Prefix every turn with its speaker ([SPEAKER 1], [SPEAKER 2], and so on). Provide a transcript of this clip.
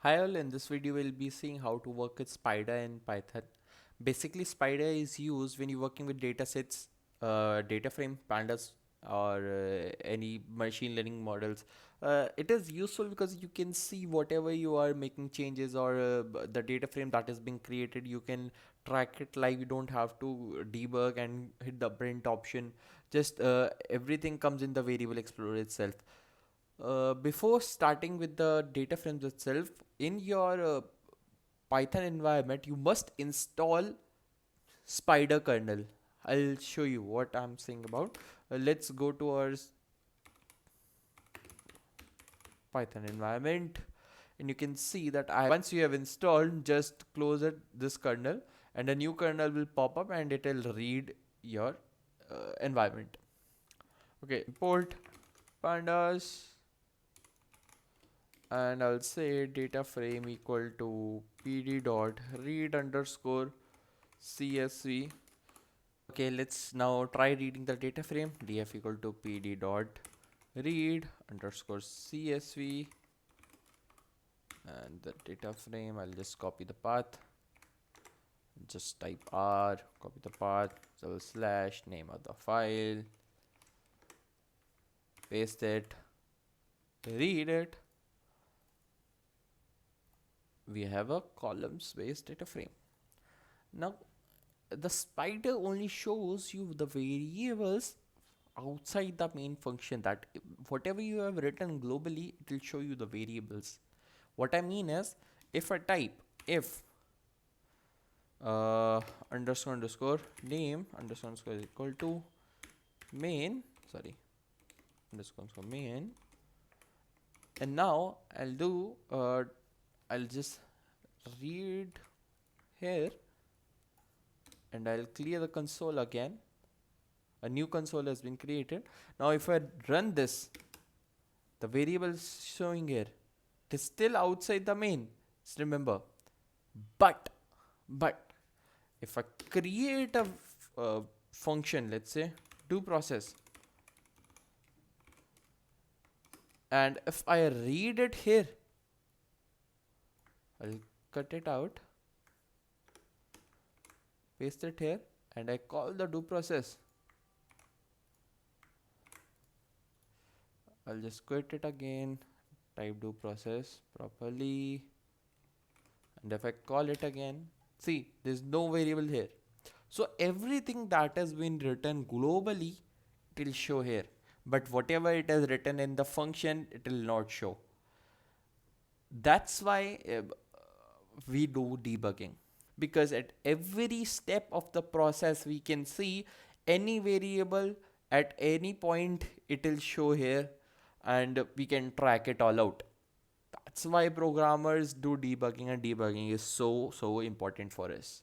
[SPEAKER 1] Hi all, in this video we'll be seeing how to work with Spyder in Python. Basically, Spyder is used when you're working with data sets, data frame, pandas, or any machine learning models. It is useful because you can see whatever you are making changes or the data frame that is being created, you can track it live. You don't have to debug and hit the print option. Just everything comes in the variable explorer itself. Before starting with the data frames itself, in your Python environment, you must install Spyder kernel. I'll show you what I'm saying about. Let's go to our Python environment, and you can see that once you have installed, just close it this kernel, and a new kernel will pop up, and it will read your environment. Okay, import pandas, and I'll say data frame equal to pd dot read underscore csv. Okay, let's now try reading the data frame. Df equal to pd dot read underscore csv, and the data frame, I'll just copy the path, just type r, copy the path, so slash name of the file, paste it, read it. We have a columns based data frame. Now the Spyder only shows you the variables outside the main function, that whatever you have written globally, it will show you the variables. What I mean is, if I type if underscore underscore name underscore is equal to main, sorry, underscore main, and now I'll just read here, and I'll clear the console again. A new console has been created. Now if I run this, the variable showing here, it is still outside the main. Just remember, but if I create a function, let's say do process, and if I read it here, I'll cut it out, paste it here, and I call the do process. I'll just quit it again, type do process properly, and if I call it again, see, there's no variable here. So everything that has been written globally, it will show here, but whatever it is written in the function, it will not show. That's why we do debugging, because at every step of the process we can see any variable at any point, it will show here, and we can track it all out. That's why programmers do debugging, and debugging is so important for us.